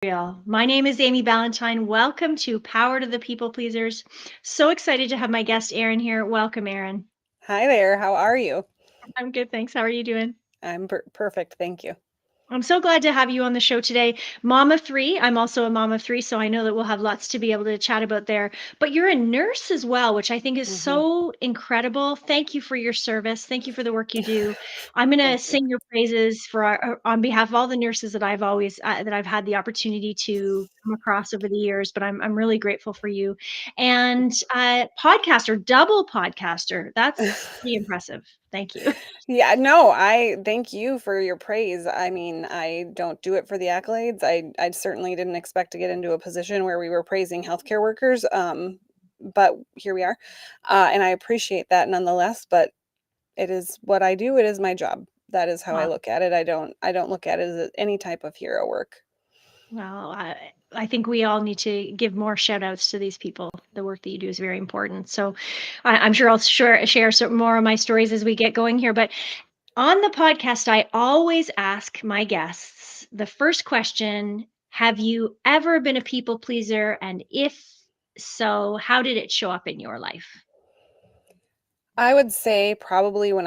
Real. My name is Amy Ballantyne. Welcome to Power to the People Pleasers. So excited to have my guest Erinn here. Welcome, Erinn. Hi there. How are you? I'm good, thanks. How are you doing? I'm perfect. Thank you. I'm so glad to have you on the show today. Mom of three. I'm also a mom of three, so I know that we'll have lots to be able to chat about there. But you're a nurse as well, which I think is hmm so incredible. Thank you for your service. Thank you for the work you do. I'm going to Thank you. sing your praises for on behalf of all the nurses that I've had the opportunity to come across over the years. But I'm really grateful for you. And podcaster, double podcaster. That's pretty impressive. Thank you. Yeah, no, I thank you for your praise. I mean, I don't do it for the accolades. I certainly didn't expect to get into a position where we were praising healthcare workers. But here we are. And I appreciate that nonetheless, but it is what I do. It is my job. That is how I Wow. look at it. I don't look at it as any type of hero work. Well, I think we all need to give more shout outs to these people. The work that you do is very important. So I'm sure I'll share some more of my stories as we get going here. But on the podcast, I always ask my guests the first question: have you ever been a people pleaser? And if so, how did it show up in your life? I would say probably when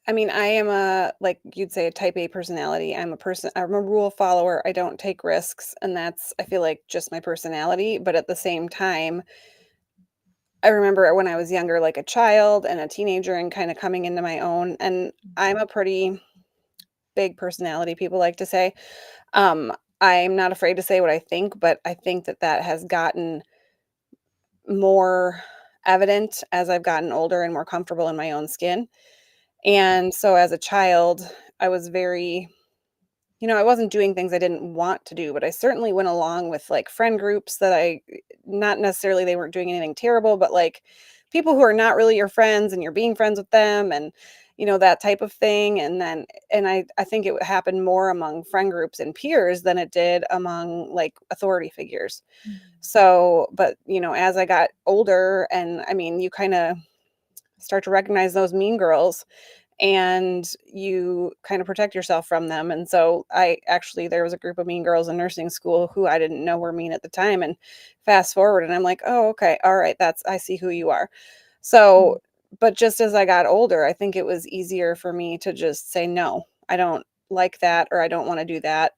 I mean, I am like you'd say, a type A personality. I'm a rule follower. I don't take risks. And that's, I feel like, just my personality. But at the same time, I remember when I was younger, like a child and a teenager and kind of coming into my own. And I'm a pretty big personality, people like to say. Um, I'm not afraid to say what I think, but I think that that has gotten more evident as I've gotten older and more comfortable in my own skin. And so as a child, I was very, I wasn't doing things I didn't want to do, but I certainly went along with like friend groups that not necessarily they weren't doing anything terrible, but like people who are not really your friends and you're being friends with them and, that type of thing. And I think it happened more among friend groups and peers than it did among like authority figures. So, but, as I got older and I mean, you kind of start to recognize those mean girls and you kind of protect yourself from them. And so there was a group of mean girls in nursing school who I didn't know were mean at the time. And fast forward, and I'm like, oh, okay, all right, I see who you are. So, but just as I got older, I think it was easier for me to just say, no, I don't like that, or I don't want to do that,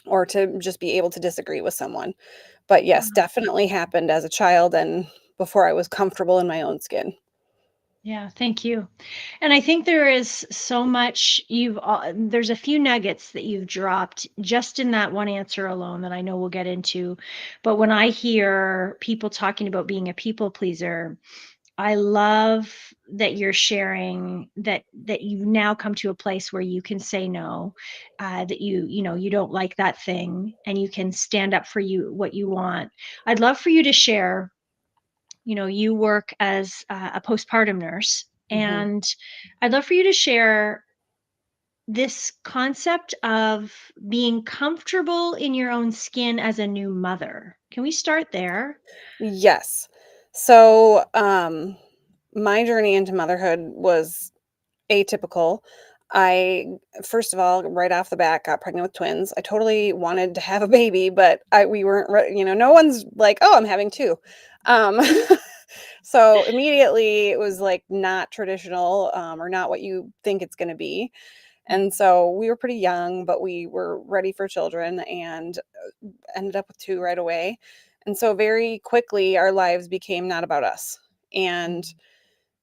or to just be able to disagree with someone. But yes, definitely happened as a child and before I was comfortable in my own skin. Yeah, thank you. And I think there is so much there's a few nuggets that you've dropped just in that one answer alone that I know we'll get into. But when I hear people talking about being a people pleaser, I love that you're sharing that you've now come to a place where you can say no, that you don't like that thing and you can stand up for what you want. I'd love for you to share. You work as a postpartum nurse, hmm and I'd love for you to share this concept of being comfortable in your own skin as a new mother. Can we start there? Yes. So, my journey into motherhood was atypical. I, first of all, right off the bat, got pregnant with twins. I totally wanted to have a baby, but we weren't, no one's like, oh, I'm having two. Um, so immediately it was like not traditional, or not what you think it's going to be. And so we were pretty young, but we were ready for children and ended up with two right away. And so very quickly, our lives became not about us. And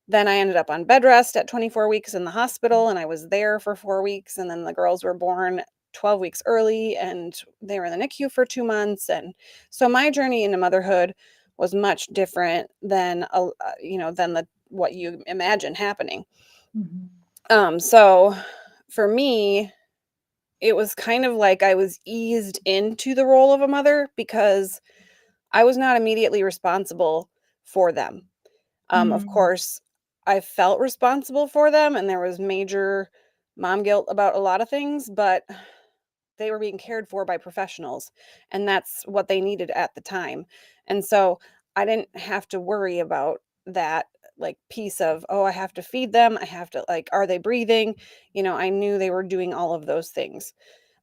then I ended up on bed rest at 24 weeks in the hospital, and I was there for 4 weeks. And then the girls were born 12 weeks early, and they were in the NICU for 2 months. And so my journey into motherhood was much different than, than what you imagine happening. Mhm. So for me, it was kind of like I was eased into the role of a mother because I was not immediately responsible for them. Of Mm. course, I felt responsible for them, and there was major mom guilt about a lot of things, but they were being cared for by professionals, and that's what they needed at the time. And so I didn't have to worry about that like piece of, oh, I have to feed them. I have to, like, are they breathing? I knew they were doing all of those things.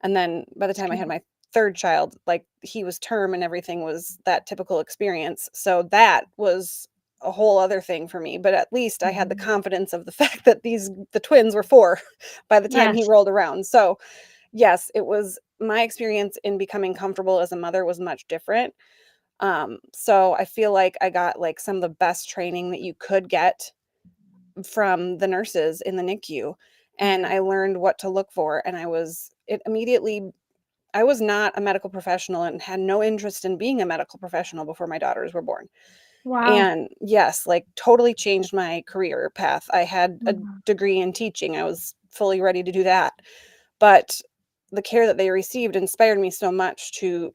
And then by the That's time I had good. third child, like, he was term and everything was that typical experience. So that was a whole other thing for me, but at least I had the Mhm. confidence of the fact that the twins were 4 by the time he Yes. rolled around. So, yes, it was my experience in becoming comfortable as a mother was much different. So I feel like I got, like, some of the best training that you could get from the nurses in the NICU, and Yeah. I learned what to look for, and I was not a medical professional and had no interest in being a medical professional before my daughters were born. Wow. And yes, like, totally changed my career path. I had a Mhm. degree in teaching. I was fully ready to do that. But the care that they received inspired me so much to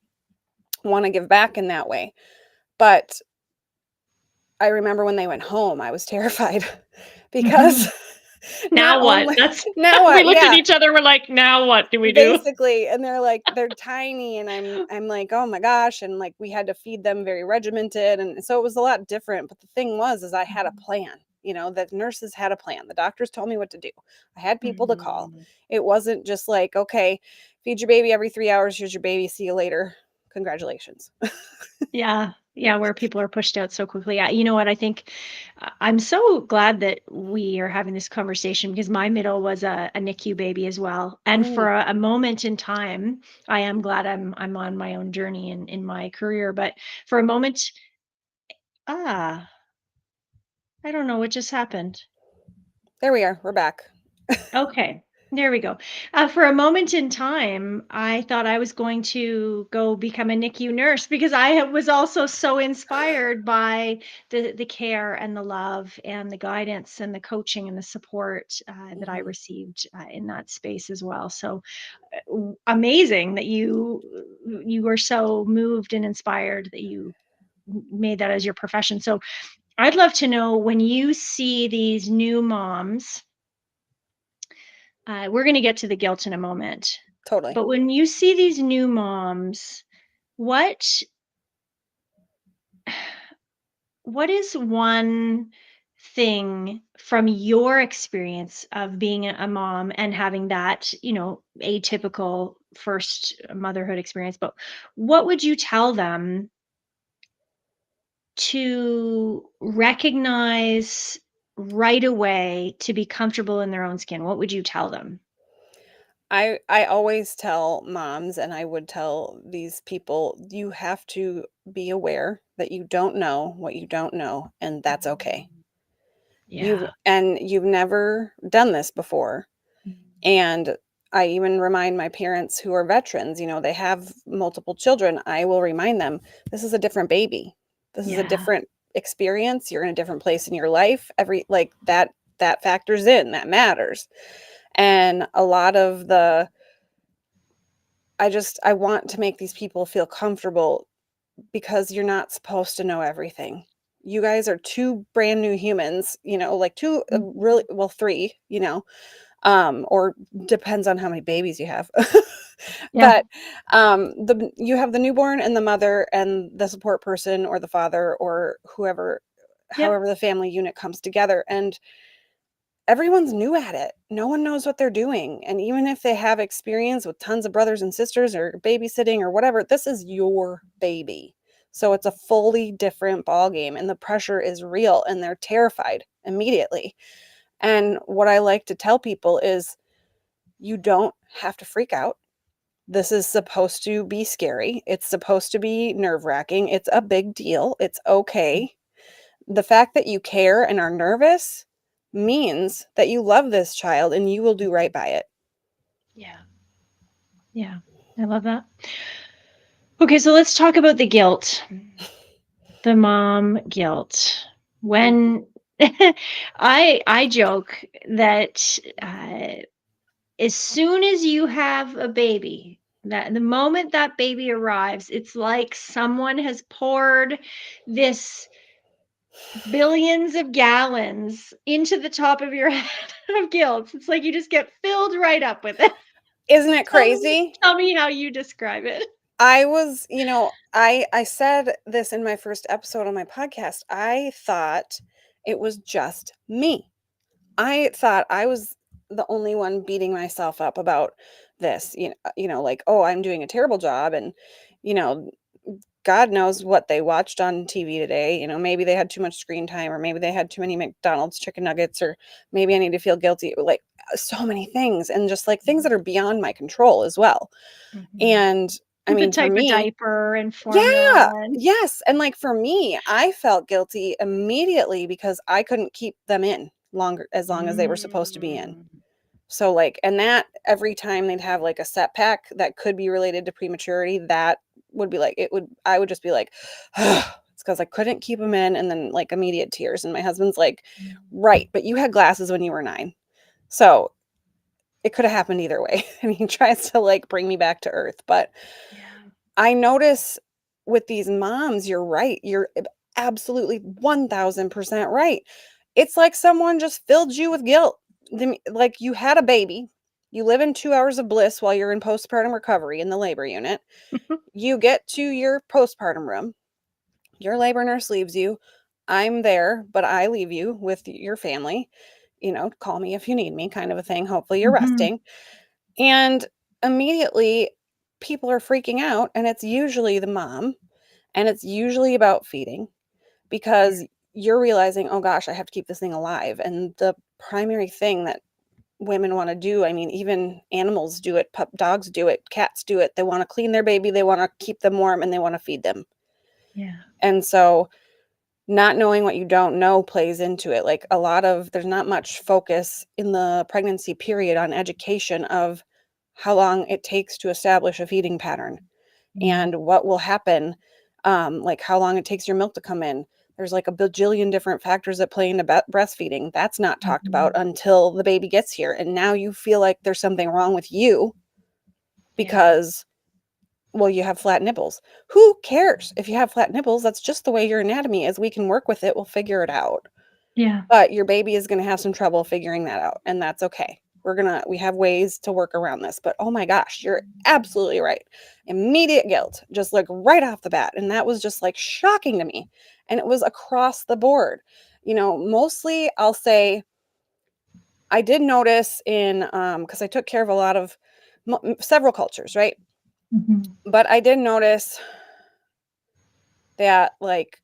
want to give back in that way. But I remember when they went home, I was terrified because not Now what? only That's now we what? looked at Yeah. each other, we're like, "Now what do we do?" Basically, and they're tiny, and I'm like, "Oh my gosh," and, like, we had to feed them very regimented, and so it was a lot different, but the thing was is I had a Mhm. plan, the nurses had a plan, the doctors told me what to do. I had people to call. Mhm. It wasn't just like, "Okay, feed your baby every 3 hours, here's your baby, see you later. Congratulations." Yeah. Yeah, where people are pushed out so quickly. You know what? I think I'm so glad that we are having this conversation because my middle was a NICU baby as well. And Mm, for a moment in time, I am glad I'm on my own journey in my career. But for a moment, ah, I don't know what just happened. there we are, we're back. Okay, there we go. For a moment in time, I thought I was going to go become a NICU nurse because was also so inspired by the care and the love and the guidance and the coaching and the support that I Mhm, received in that space as well. So amazing that you were so moved and inspired that you made that as your profession. So I'd love to know when you see these new moms, we're going to get to the guilt in a moment. totally. But when you see these new moms, what what is one thing from your experience of being a mom and having that, atypical first motherhood experience, but what would you tell them to recognize right away to be comfortable in their own skin? What would you tell them? I always tell moms, and I would tell these people, you have to be aware that you don't know what you don't know, and that's okay. Mhm. Yeah. You've never done this before. Mhm. And I even remind my parents who are veterans, they have multiple children. I will remind them, this is a different baby. This is a Yeah. different experience. You're in a different place in your life. Every like that factors in, that matters. And a lot of the I want to make these people feel comfortable because you're not supposed to know everything. You guys are 2 brand new humans, like 2, really Mhm. well, 3, or depends on how many babies you have. Yeah. But, you have the newborn and the mother and the support person or the father or whoever Yep. however the family unit comes together, and everyone's new at it. No one knows what they're doing, and even if they have experience with tons of brothers and sisters or babysitting or whatever, this is your baby. So it's a fully different ball game, and the pressure is real, and they're terrified immediately. And what I like to tell people is you don't have to freak out. This is supposed to be scary. It's supposed to be nerve-wracking. It's a big deal. It's okay. The fact that you care and are nervous means that you love this child and you will do right by it. Yeah. Yeah. I love that. Okay, so let's talk about the guilt, the mom guilt. Mhm. When I joke that as soon as you have a baby, that the moment that baby arrives, it's like someone has poured this billions of gallons into the top of your head of guilt. It's like you just get filled right up with it. Isn't it Tell me crazy? tell me how you describe it. I was, I said this in my first episode on my podcast. I thought it was just me. I thought I was the only one beating myself up about this, like, oh, I'm doing a terrible job, and you know God knows what they watched on TV today. Maybe they had too much screen time, or maybe they had too many McDonald's chicken nuggets, or maybe I need to feel guilty. Like, so many things, and just like things that are beyond my control as well. Mhm. And I The mean, for type of me, diaper and yeah, formula and yes. And like for me, I felt guilty immediately because I couldn't keep them in longer as long as they were supposed to be in. Mm. So, like, and that every time they'd have like a setback that could be related to prematurity, that would be like, I would just be like, it's because I couldn't keep them in, and then like immediate tears. And my husband's like, right, but you had glasses when you were 9. So it could have happened either way. And he tries to like bring me back to earth. But Yeah. I notice with these moms, you're right. You're absolutely 1000% right. It's like someone just filled you with guilt. Like you had a baby, you live in 2 hours of bliss while you're in postpartum recovery in the labor unit. You get to your postpartum room, your labor nurse leaves you. I'm there, but I leave you with your family. Call me if you need me, kind of a thing. Hopefully, you're Mhm. resting. And immediately, people are freaking out, and it's usually the mom, and it's usually about feeding Yeah. because you're realizing, oh gosh, I have to keep this thing alive. And the primary thing that women want to do, I mean, even animals do it, dogs do it, cats do it. They want to clean their baby, they want to keep them warm, and they want to feed them. Yeah. And so, not knowing what you don't know plays into it. Like there's not much focus in the pregnancy period on education of how long it takes to establish a feeding pattern Mm. and what will happen, like how long it takes your milk to come in. There's like a bajillion different factors that play into breastfeeding. That's not talked about Mhm. until the baby gets here. And now you feel like there's something wrong with you Yeah. because, well, you have flat nipples. Who cares if you have flat nipples? That's just the way your anatomy is. We can work with it. We'll figure it out. Yeah. But your baby is gonna have some trouble figuring that out, and that's okay. We have ways to work around this, but oh my gosh, you're absolutely right. Immediate guilt, just like right off the bat, and that was just like shocking to me, and it was across the board. Mostly I'll say I did notice because I took care of a lot of several cultures, right? Mhm. But I did notice that, like,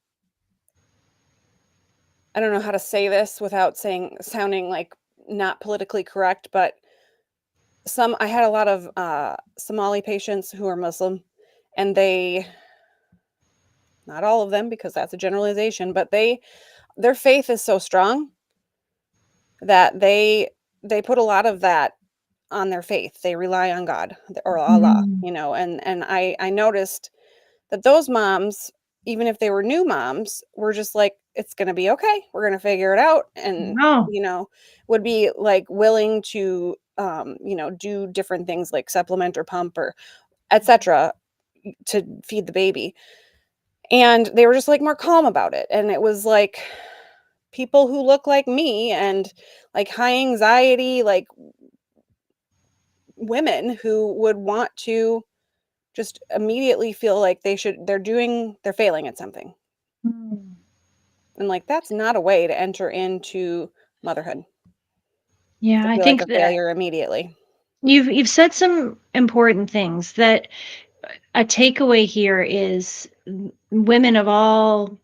I don't know how to say this without sounding like not politically correct, but I had a lot of Somali patients who are Muslim, and not all of them because that's a generalization, but their faith is so strong that they put a lot of that on their faith. They rely on God or Allah, Mhm. and I noticed that those moms, even if they were new moms, were just like, it's going to be okay. We're going to figure it out, and Wow. would be like willing to do different things like supplement or pump or etc to feed the baby. And they were just like more calm about it. And it was like people who look like me and like high anxiety, like women who would want to just immediately feel like they're failing at something. Mm. And like that's not a way to enter into motherhood, Yeah, to I feel like think a that failure immediately. you've said some important things that a takeaway here is women of all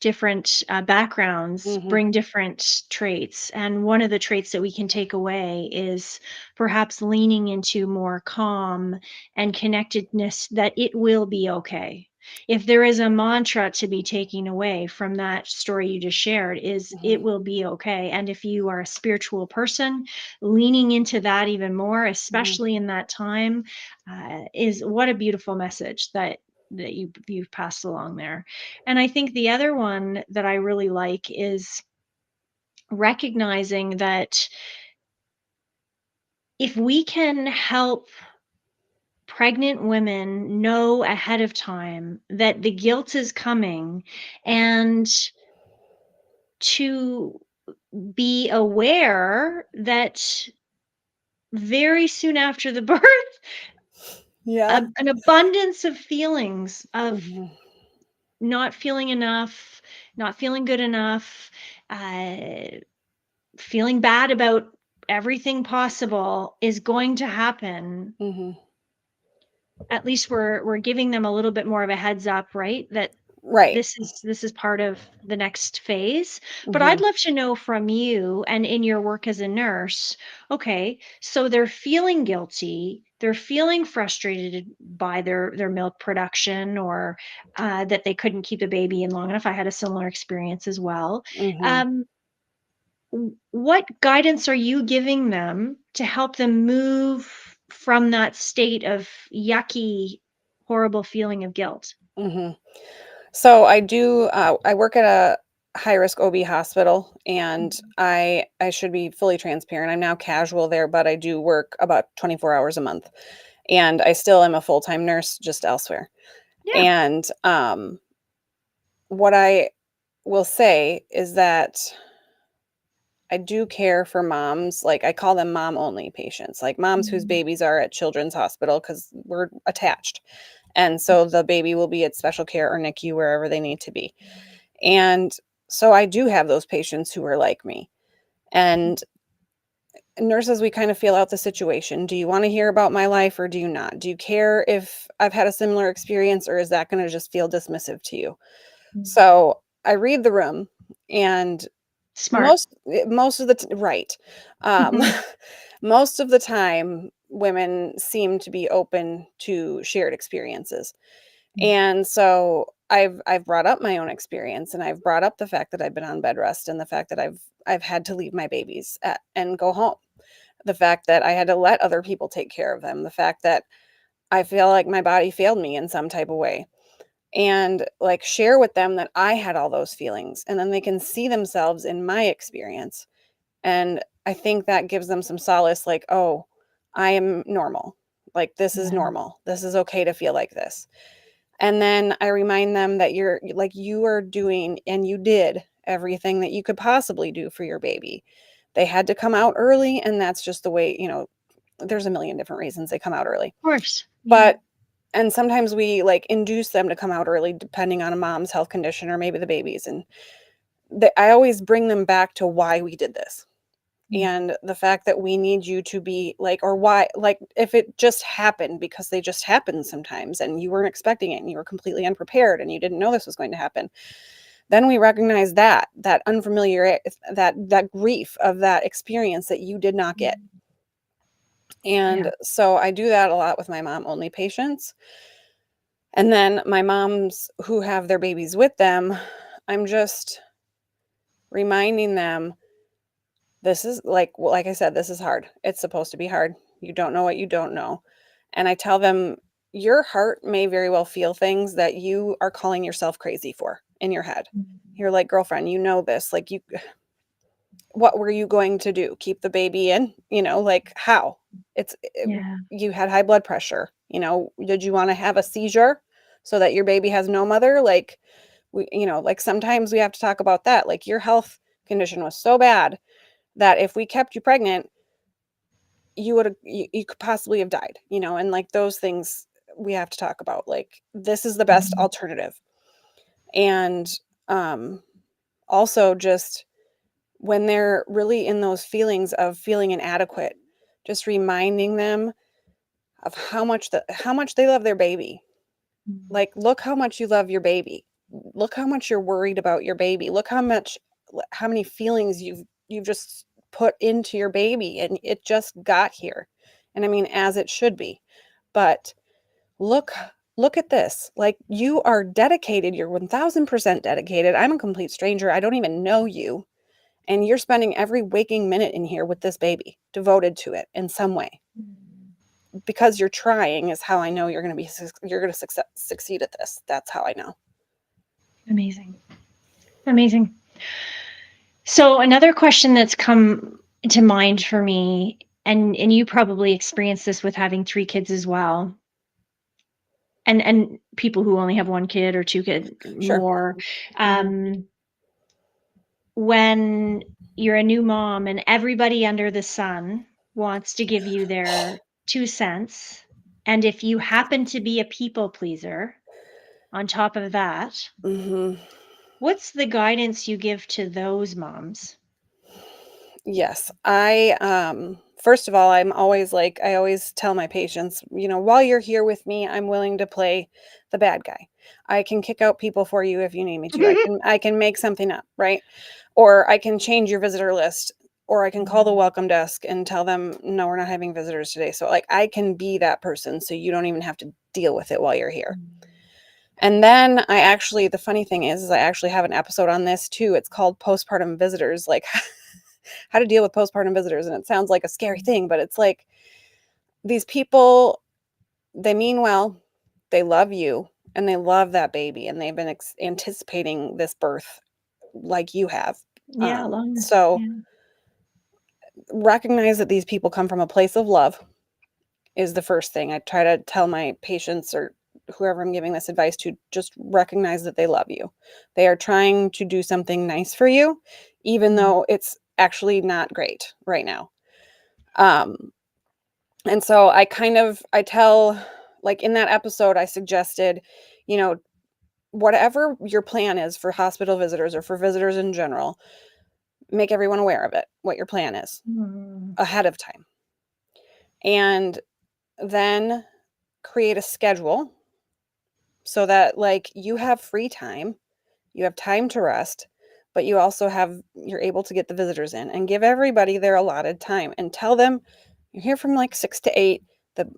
different backgrounds Hmm. bring different traits. And one of the traits that we can take away is perhaps leaning into more calm and connectedness that it will be okay. If there is a mantra to be taken away from that story you just shared, is Hmm. it will be okay. And if you are a spiritual person, leaning into that even more, Hmm. especially in that time, is what a beautiful message that you've passed along there. And I think the other one that I really like is recognizing that if we can help pregnant women know ahead of time that the guilt is coming and to be aware that very soon after the birth, Yeah. an abundance of feelings of Hmm. not feeling enough, not feeling good enough, uh, feeling bad about everything possible is going to happen, Mhm. at least we're giving them a little bit more of a heads up, right? That Right. this is part of the next phase. But I'd Mhm. love to know from you and in your work as a nurse, okay, so they're feeling guilty, they're feeling frustrated by their milk production, or that they couldn't keep the baby in long enough. I had a similar experience as well. Mhm. Um, what guidance are you giving them to help them move from that state of yucky, horrible feeling of guilt? Mhm. So I work at a high risk OB hospital, and Mhm. I should be fully transparent. I'm now casual there, but I do work about 24 hours a month. And I still am a full-time nurse just elsewhere. Yeah. And what I will say is that I do care for moms, like I call them mom only patients, like moms whose Mhm. babies are at children's hospital because we're attached. And so the baby will be at special care or NICU wherever they need to be. And so I do have those patients who are like me. And nurses, we kind of feel out the situation. Do you want to hear about my life or do you not? Do you care if I've had a similar experience, or is that going to just feel dismissive to you? Mhm. So I read the room, and Smart. most of the right. Um, Mhm. most of the time, women seem to be open to shared experiences. Mm. And so I've brought up my own experience, and I've brought up the fact that I've been on bed rest, and the fact that I've had to leave my babies and go home. The fact that I had to let other people take care of them. The fact that I feel like my body failed me in some type of way. And like share with them that I had all those feelings, and then they can see themselves in my experience. And I think that gives them some solace, like, oh, I am normal. Like this is Yeah. normal. This is okay to feel like this. And then I remind them that you are doing and you did everything that you could possibly do for your baby. They had to come out early, and that's just the way, there's a million different reasons they come out early. Of course. Yeah. But and sometimes we like induce them to come out early depending on a mom's health condition or maybe the baby's, and I always bring them back to why we did this. Mm. And the fact that we need you to be like, or why, like if it just happened, because they just happen sometimes and you weren't expecting it and you were completely unprepared and you didn't know this was going to happen, then we recognize that unfamiliar, that grief of that experience that you did not get. Mm. Yeah. And so I do that a lot with my mom only patients. And then my moms who have their babies with them, I'm just reminding them, this is like I said, this is hard. It's supposed to be hard. You don't know what you don't know. And I tell them, your heart may very well feel things that you are calling yourself crazy for in your head. Mm. You're like, girlfriend, you know this. Like, what were you going to do? Keep the baby in? Like how? Yeah. You had high blood pressure. Did you want to have a seizure so that your baby has no mother? Like, like sometimes we have to talk about that. Like, your health condition was so bad that if we kept you pregnant, you could possibly have died, and like those things we have to talk about. Like, this is the best Mhm. alternative. And um also just when they're really in those feelings of feeling inadequate, just reminding them of how much they love their baby. Mm. Like, look how much you love your baby. Look how much you're worried about your baby. Look how many feelings you've just put into your baby, and it just got here. And I mean, as it should be. But look look at this. Like, you are dedicated. You're 1000% dedicated. I'm a complete stranger. I don't even know you. And you're spending every waking minute in here with this baby, devoted to it in some way. Mm. Because you're trying is how I know you're going to succeed at this. That's how I know. Amazing. Amazing. So another question that's come to mind for me, and you probably experienced this with having 3 kids as well, and people who only have 1 kid or 2 kids Sure. more. Mhm. Um, when you're a new mom and everybody under the sun wants to give you their 2 cents, and if you happen to be a people pleaser on top of that, Mhm. what's the guidance you give to those moms? Yes. First of all, I always tell my patients, while you're here with me, I'm willing to play the bad guy. I can kick out people for you if you need me to. I can make something up, right? Or I can change your visitor list, or I can call the Mhm. welcome desk and tell them, no, we're not having visitors today. So like I can be that person so you don't even have to deal with it while you're here. And then the funny thing is I actually have an episode on this too. It's called Postpartum Visitors, like how to deal with postpartum visitors. And it sounds like a scary thing, but it's like these people, they mean well, they love you, and they love that baby, and they've been anticipating this birth like you have. Yeah, long, So yeah. recognize that these people come from a place of love is the first thing I try to tell my patients or whoever I'm giving this advice to. Just recognize that they love you. They are trying to do something nice for you, even Mhm. though it's actually not great right now. Um, and so I tell, like in that episode, I suggested, you know, whatever your plan is for hospital visitors or for visitors in general, make everyone aware of it, what your plan is Mhm. ahead of time. And then create a schedule so that like you have free time, you have time to rest, but you're able to get the visitors in, and give everybody their allotted time and tell them you're here from like 6 to 8.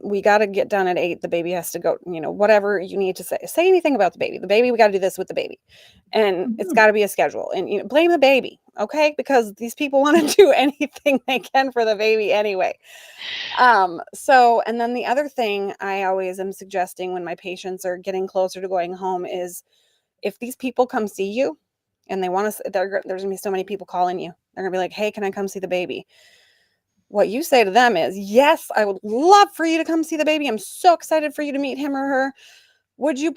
We got to get done at 8. The baby has to go, whatever you need to say. Say anything about the baby. The baby, we got to do this with the baby. And it's Mhm. got to be a schedule. And blame the baby, okay? Because these people want to do anything they can for the baby anyway. And then the other thing I always am suggesting when my patients are getting closer to going home is, if these people come see you and they want to, there's gonna be so many people calling you. They're gonna be like, hey, can I come see the baby? What you say to them is, yes, I would love for you to come see the baby. I'm so excited for you to meet him or her. Would you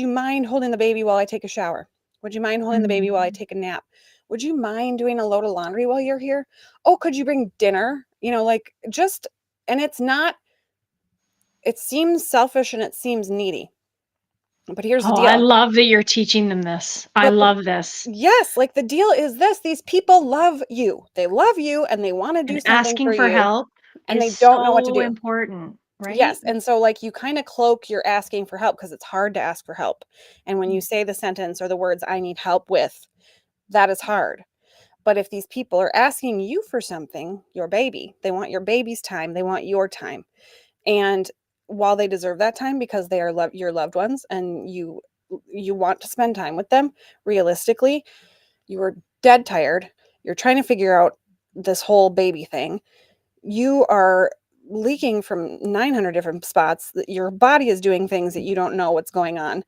mind holding the baby while I take a shower? Would you mind holding the baby while I Mhm. take a nap? Would you mind doing a load of laundry while you're here? Oh, could you bring dinner? Like just, and it seems selfish and it seems needy. But here's the Oh, I deal. love that you're teaching them this. I But love this. yes, like the deal is this: these people love you. They love you and they want to do And something asking for for you, help and is they don't know what to so do. important, right? Yes, and so like you kind of cloak your asking for help because it's hard to ask for help. And when you say the sentence or the words I need help with, that is hard. But if these people are asking you for something, your baby, they want your baby's time, they want your time. And while they deserve that time because they are your loved ones and you want to spend time with them, realistically, you are dead tired. You're trying to figure out this whole baby thing. You are leaking from 900 different spots. Your body is doing things that you don't know what's going on.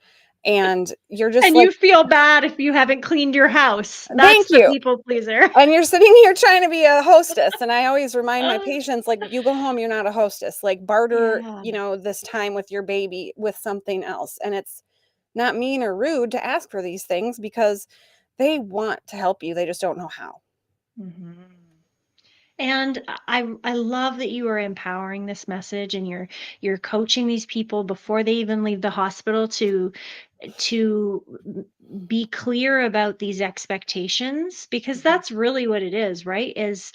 And you're just And like, you feel bad if you haven't cleaned your house. That's thank the you. people pleaser. And you're sitting here trying to be a hostess. And I always remind my patients, like, you go home, you're not a hostess. Like, barter, Yeah. this time with your baby with something else. And it's not mean or rude to ask for these things because they want to help you. They just don't know how. Mhm. And I love that you are empowering this message and you're coaching these people before they even leave the hospital to be clear about these expectations, because Mhm. that's really what it is, right? Is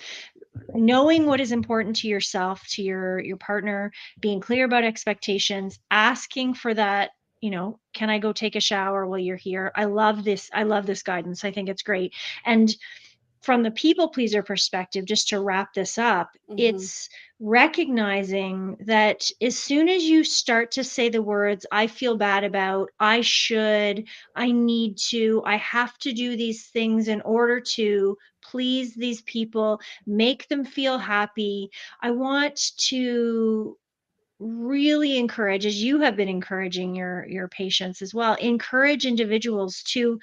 knowing what is important to yourself, to your partner, being clear about expectations, asking for that, can I go take a shower while you're here? I love this. I love this guidance. I think it's great. And from the people pleaser perspective, just to wrap this up, Mhm. it's recognizing that as soon as you start to say the words, I feel bad about, I should, I need to, I have to do these things in order to please these people, make them feel happy. I want to really encourage, as you have been encouraging your patients as well, encourage individuals to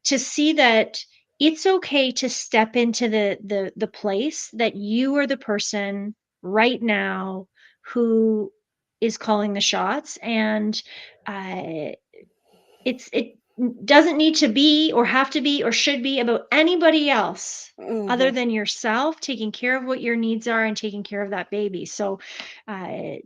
see that it's okay to step into the place that you are the person right now who is calling the shots, and uh, it doesn't need to be or have to be or should be about anybody else other Mhm. than yourself taking care of what your needs are and taking care of that baby. So uh,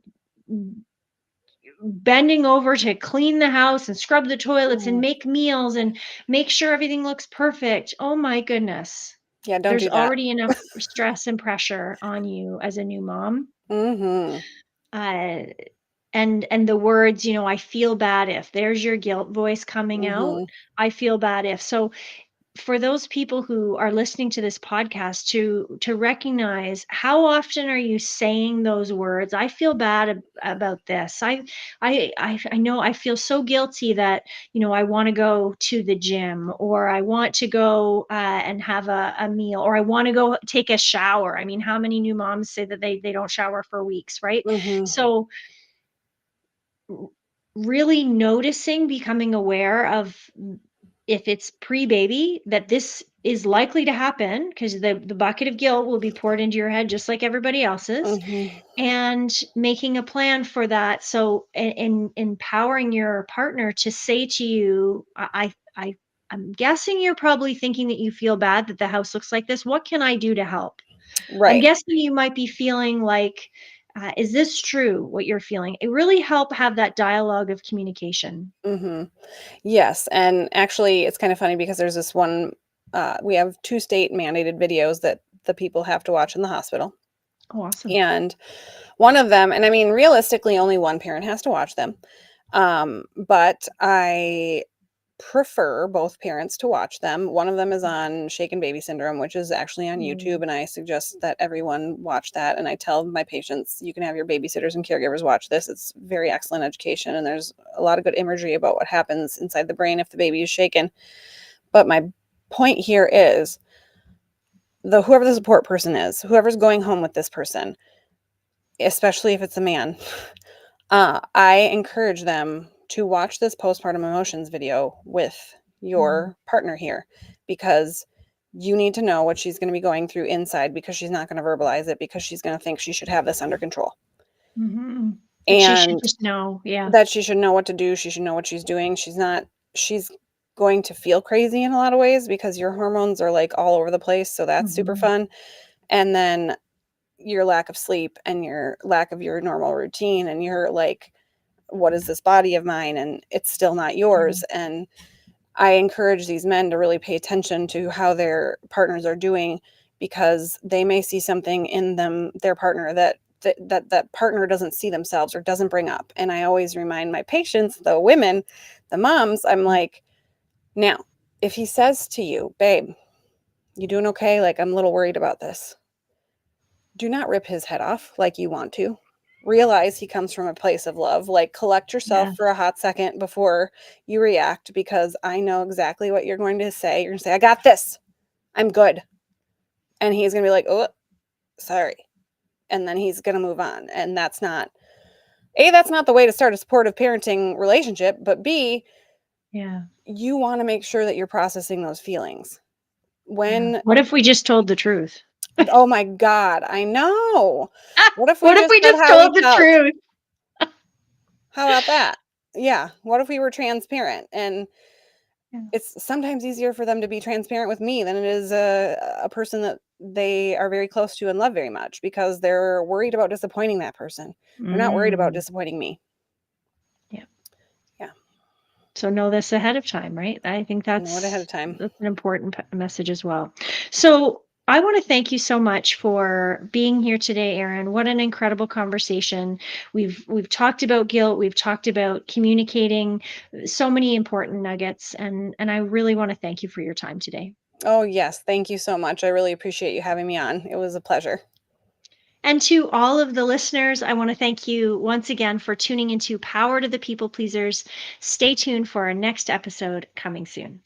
bending over to clean the house and scrub the toilets and Mhm. make meals and make sure everything looks perfect. Oh my goodness. Yeah, don't There's do that. already enough stress and pressure on you as a new mom. Mhm. Uh, and the words, I feel bad if, there's your guilt voice coming out. Mhm. I feel bad if. So for those people who are listening to this podcast, to recognize, how often are you saying those words? I feel bad about this. I know I feel so guilty that, I want to go to the gym, or I want to go and have a meal, or I want to go take a shower. I mean, how many new moms say that they don't shower for weeks, right? Mhm. So r- really noticing, becoming aware of, if it's pre-baby, that this is likely to happen, because the bucket of guilt will be poured into your head just like everybody else's, Mhm. and making a plan for that. So in empowering your partner to say to you, I'm guessing you're probably thinking that you feel bad that the house looks like this. What can I do to help? I'm Right. guessing you might be feeling like, is this true, what you're feeling? It really help have that dialogue of communication. Mhm. Yes, and actually, it's kind of funny because there's this one, we have 2 state mandated videos that the people have to watch in the hospital, Oh, awesome. and one of them, and I mean, realistically, only one parent has to watch them, but I prefer both parents to watch them. One of them is on shaken baby syndrome, which is actually on YouTube, Mm, and I suggest that everyone watch that, and I tell my patients, "You can have your babysitters and caregivers watch this. It's very excellent education, and there's a lot of good imagery about what happens inside the brain if the baby is shaken." But my point here is, whoever the support person is, whoever's going home with this person, especially if it's a man, I encourage them to watch this postpartum emotions video with mm, your partner here, because you need to know what she's going to be going through inside, because she's not going to verbalize it, because she's going to think she should have this under control, mhm. That she should and just know, yeah. that she should know what to do. She should know what she's doing. She's going to feel crazy in a lot of ways because your hormones are like all over the place. So that's super Mhm, fun. And then your lack of sleep and your lack of your normal routine, and you're like, what is this body of mine? And it's still not yeah, yours. And I encourage these men to really pay attention to how their partners are doing, because they may see something in their partner that partner doesn't see themselves or doesn't bring up. And I always remind my patients, the women, the moms, I'm like, now, if he says to you, babe, you doing okay? Like, I'm a little worried about this. Do not rip his head off like you want to. Realize he comes from a place of love. Like, collect yourself yeah, for a hot second before you react, because I know exactly what you're going to say. You're going to say, I got this. I'm good. And he's going to be like, oh, sorry. And then he's going to move on. And that's not the way to start a supportive parenting relationship. But B, yeah, you want to make sure that you're processing those feelings. yeah. When, What if we just told the truth? oh my God, I know. What if we What if just we said just how we told the felt? truth? How about that? Yeah. What if we were transparent? And Yeah. it's sometimes easier for them to be transparent with me than it is a person that they are very close to and love very much, because they're worried about disappointing that person. They're not worried about Mm, disappointing me. yeah. Yeah. So know this ahead of time, right? I think Know it ahead of that's time. that's an important message as well. So I want to thank you so much for being here today, Erinn. What an incredible conversation. We've talked about guilt, we've talked about communicating, so many important nuggets, and I really want to thank you for your time today. Oh, yes. Thank you so much. I really appreciate you having me on. It was a pleasure. And to all of the listeners, I want to thank you once again for tuning into Power to the People Pleasers. Stay tuned for our next episode coming soon.